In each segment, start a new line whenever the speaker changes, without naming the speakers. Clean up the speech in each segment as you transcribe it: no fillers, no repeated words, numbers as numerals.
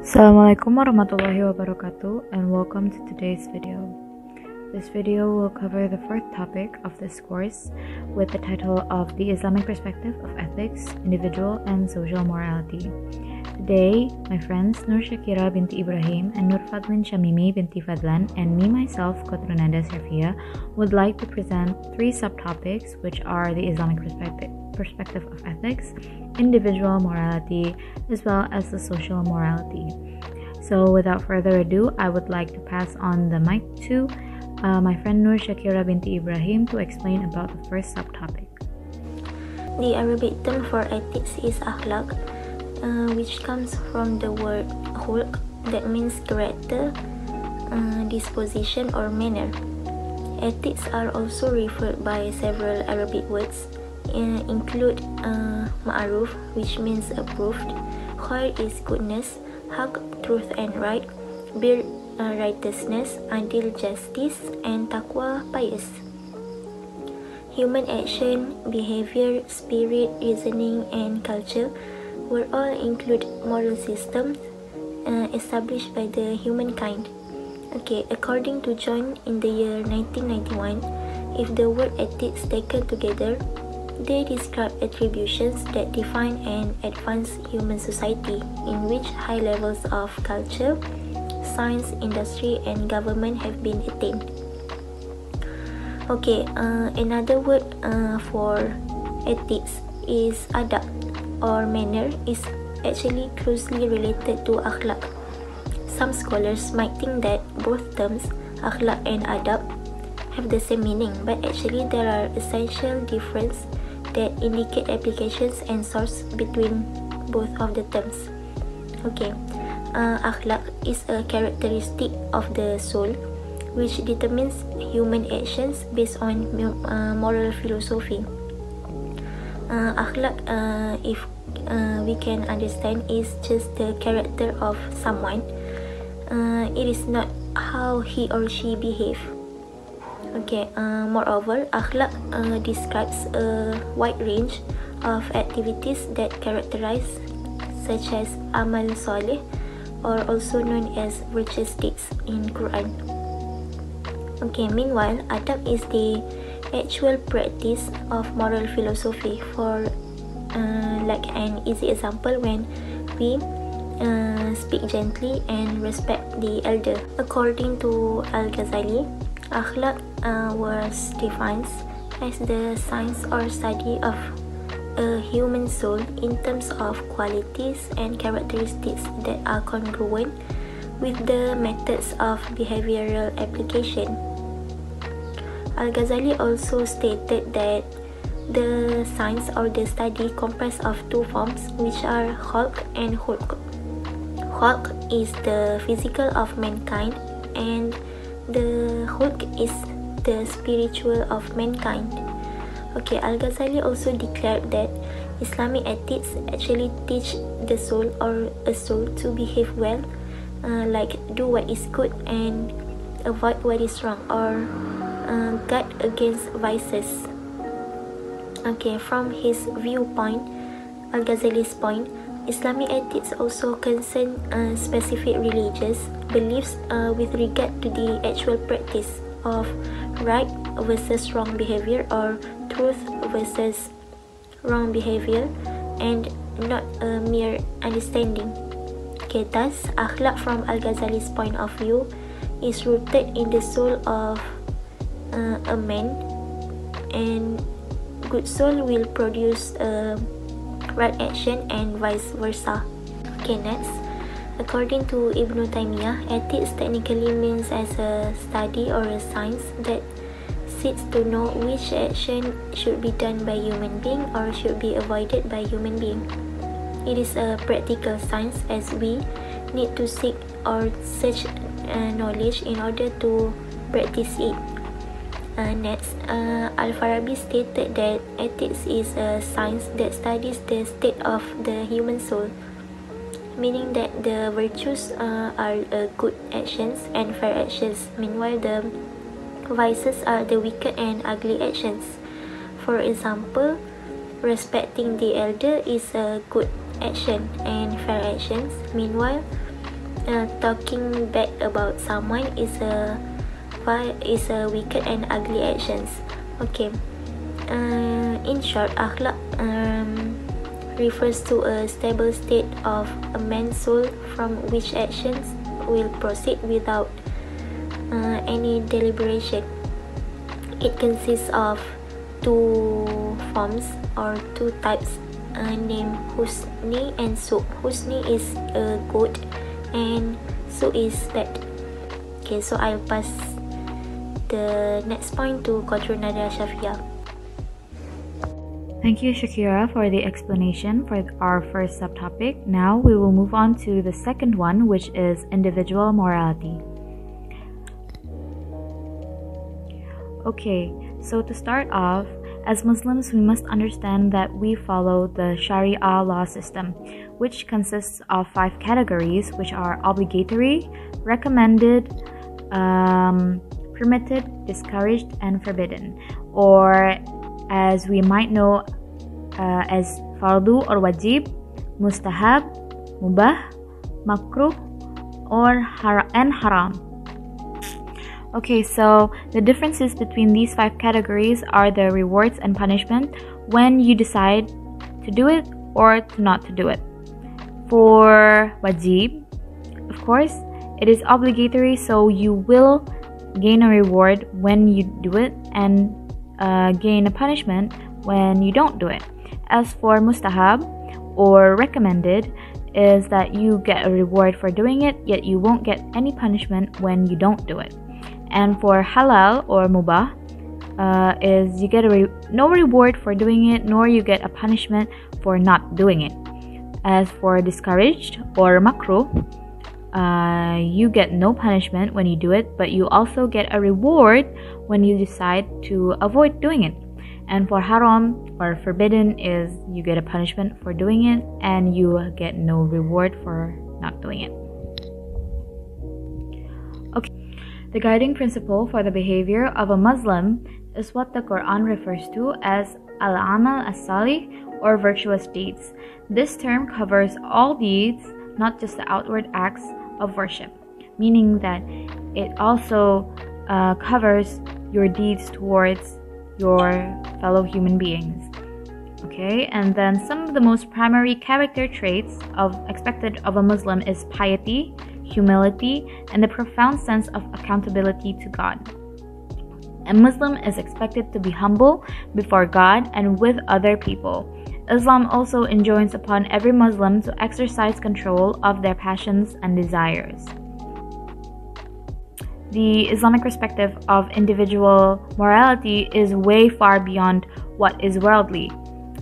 Assalamualaikum warahmatullahi wabarakatuh, and welcome to today's video. This video will cover the fourth topic of this course with the title of The Islamic Perspective of Ethics, Individual and Social Morality. Today, my friends Syakira binti Ibrahim and Nurfadhlin Syamimi binti Fadzlan and me myself, Qotrunnada Shafiyya, would like to present three subtopics, which are the Islamic perspective of ethics, individual morality, as well as the social morality. So without further ado, I would like to pass on the mic to my friend Syakira binti Ibrahim to explain about the first subtopic.
The Arabic term for ethics is akhlaq, which comes from the word khulq, that means character, disposition or manner. Ethics are also referred by several Arabic words, include ma'ruf, which means approved, khair is goodness, haq truth and right, bir righteousness, adil justice, and taqwa pious. Human action, behavior, spirit, reasoning, and culture will all include moral systems established by the humankind. Okay, according to John in the year 1991, if the word ethics taken together, they describe attributions that define and advance human society, in which high levels of culture, science, industry, and government have been attained. Okay, another word for ethics is adab, or manner, is actually closely related to akhlaq. Some scholars might think that both terms, akhlaq and adab, have the same meaning, but actually there are essential differences that indicate applications and source between both of the terms. Okay, akhlaq is a characteristic of the soul which determines human actions based on moral philosophy. Akhlaq, if we can understand, is just the character of someone. It is not how he or she behave. Okay, moreover, akhlaq describes a wide range of activities that characterize, such as amal soleh, or also known as virtuous deeds in Quran. Okay, meanwhile, adab is the actual practice of moral philosophy. For like an easy example, when we speak gently and respect the elder. According to Al-Ghazali, akhlaq was defined as the science or study of a human soul in terms of qualities and characteristics that are congruent with the methods of behavioral application. Al-Ghazali also stated that the science or the study comprises of two forms, which are khalq and khulq. Khalq is the physical of mankind, and the khulq is the spiritual of mankind. Okay, Al-Ghazali also declared that Islamic ethics actually teach the soul or a soul to behave well, like do what is good and avoid what is wrong, or guard against vices. Okay, from his viewpoint, Al-Ghazali's point, Islamic ethics also concern specific religious beliefs with regard to the actual practice of right versus wrong behavior, or truth versus wrong behavior, and not a mere understanding. Okay, thus, akhlaq from Al-Ghazali's point of view is rooted in the soul of a man, and good soul will produce right action and vice versa. Okay, next. According to Ibn Taymiyyah, ethics technically means as a study or a science that seeks to know which action should be done by human being or should be avoided by human being. It is a practical science, as we need to seek or search knowledge in order to practice it. Next, Al-Farabi stated that ethics is a science that studies the state of the human soul, meaning that the virtues are good actions and fair actions, meanwhile the vices are the wicked and ugly actions. For example, respecting the elder is a good action and fair actions, meanwhile talking bad about someone is a wicked and ugly actions. Okay. In short, akhlaq refers to a stable state of a man's soul from which actions will proceed without any deliberation. It consists of two forms or two types named husni and su. Husni is good and su is bad. Okay, so I'll pass the next point to Qotrunnada Shafiyya.
Thank you, Syakira, for the explanation for our first subtopic. Now we will move on to the second one, which is individual morality. Okay, so to start off, as Muslims, we must understand that we follow the Sharia law system, which consists of 5 categories, which are obligatory, recommended, permitted, discouraged, and forbidden, or as we might know as fardu or wajib, mustahab, mubah, makruh, or haram. Okay, so the differences between these 5 categories are the rewards and punishment when you decide to do it or to not to do it. For wajib, of course, it is obligatory, so you will gain a reward when you do it and gain a punishment when you don't do it. As for mustahab or recommended, is that you get a reward for doing it, yet you won't get any punishment when you don't do it. And for halal or mubah, is you get no reward for doing it, nor you get a punishment for not doing it. As for discouraged or makruh, you get no punishment when you do it, but you also get a reward when you decide to avoid doing it. And for haram or forbidden is you get a punishment for doing it and you get no reward for not doing it. Okay. The guiding principle for the behavior of a Muslim is what the Quran refers to as al-amal as-salih, or virtuous deeds. This term covers all deeds, not just the outward acts of worship, meaning that it also covers your deeds towards your fellow human beings. Okay, and then some of the most primary character traits expected of a Muslim is piety, humility, and the profound sense of accountability to God. A Muslim is expected to be humble before God and with other people. Islam also enjoins upon every Muslim to exercise control of their passions and desires. The Islamic perspective of individual morality is way far beyond what is worldly,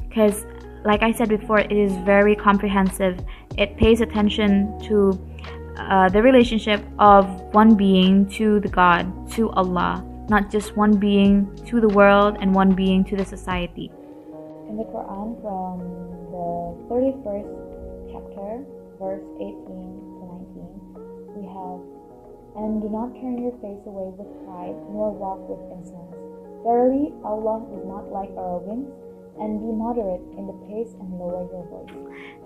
because, like I said before, it is very comprehensive. It pays attention to the relationship of one being to the God, to Allah, not just one being to the world and one being to the society. In the Quran, from the 31st chapter, verse 18 to 19, we have, "And do not turn your face away with pride, nor walk with insolence. Verily, Allah is not like arrogance, and be moderate in the pace and lower your voice."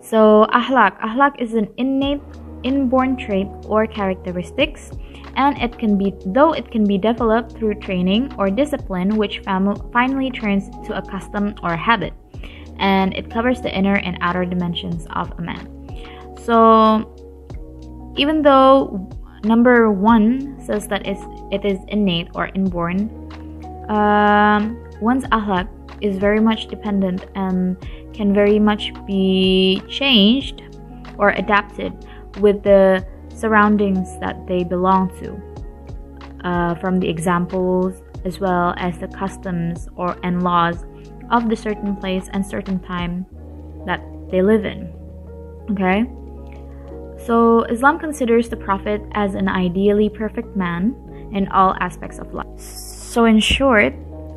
So, Akhlaq is an innate, inborn trait or characteristics, and it can be developed through training or discipline, which finally turns to a custom or habit, and it covers the inner and outer dimensions of a man. So, even though number 1 says that it is innate or inborn, one's akhlaq is very much dependent and can very much be changed or adapted with the surroundings that they belong to, from the examples as well as the customs and laws of the certain place and certain time that they live in. Okay? So Islam considers the Prophet as an ideally perfect man in all aspects of life. So in short,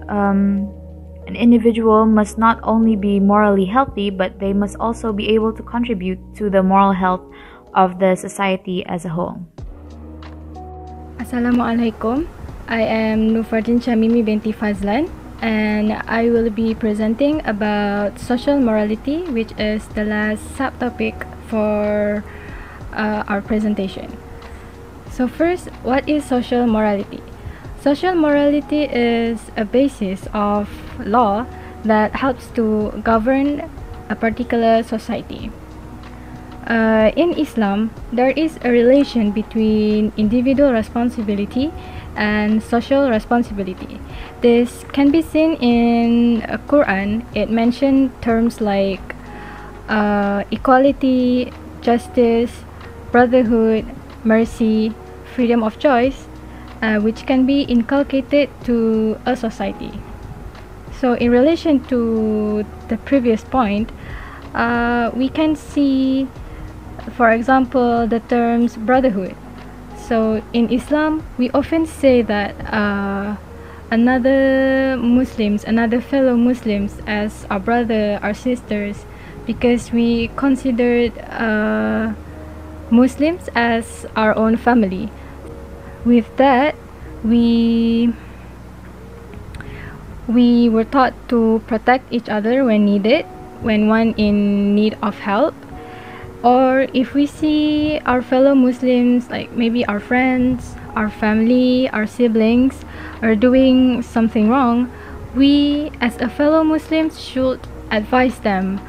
an individual must not only be morally healthy, but they must also be able to contribute to the moral health of the society as a whole.
Assalamualaikum. I am Nurfadhlin Syamimi binti Fadzlan, and I will be presenting about social morality, which is the last subtopic for our presentation. So first, what is social morality? Social morality is a basis of law that helps to govern a particular society. In Islam, there is a relation between individual responsibility and social responsibility. This can be seen in Quran. It mentioned terms like equality, justice, brotherhood, mercy, freedom of choice, which can be inculcated to a society. So in relation to the previous point, we can see, for example, the terms brotherhood. So in Islam, we often say that another fellow Muslims as our brother, our sisters, because we considered Muslims as our own family. With that, we were taught to protect each other when needed, when one in need of help, or if we see our fellow Muslims, like maybe our friends, our family, our siblings, are doing something wrong, we as a fellow Muslims should advise them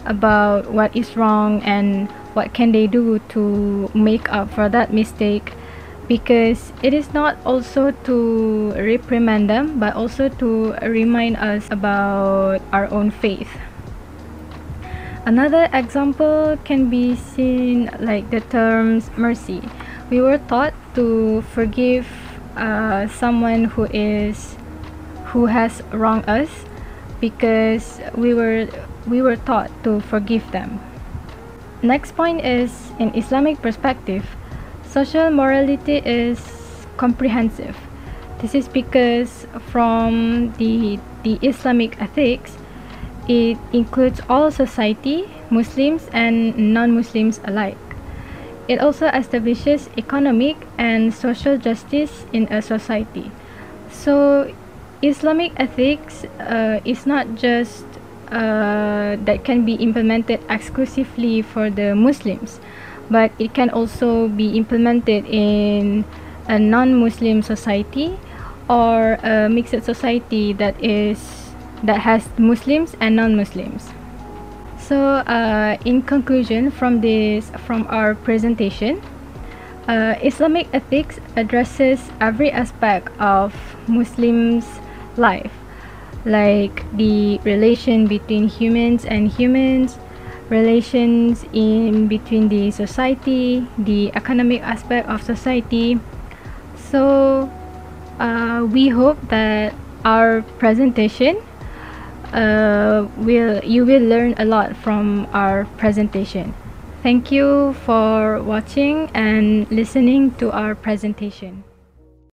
about what is wrong and what can they do to make up for that mistake, because it is not also to reprimand them but also to remind us about our own faith. Another example can be seen like the terms mercy. We were taught to forgive someone who has wronged us, because we were taught to forgive them. Next point is, in Islamic perspective, social morality is comprehensive. This is because from the Islamic ethics, it includes all society, Muslims and non-Muslims alike. It also establishes economic and social justice in a society. So Islamic ethics is not just that can be implemented exclusively for the Muslims, but it can also be implemented in a non-Muslim society or a mixed society that has Muslims and non-Muslims. So in conclusion, from our presentation, Islamic ethics addresses every aspect of Muslims' life, like the relation between humans and humans, relations in between the society, the economic aspect of society. So we hope that our presentation you will learn a lot from our presentation. Thank you for watching and listening to our presentation.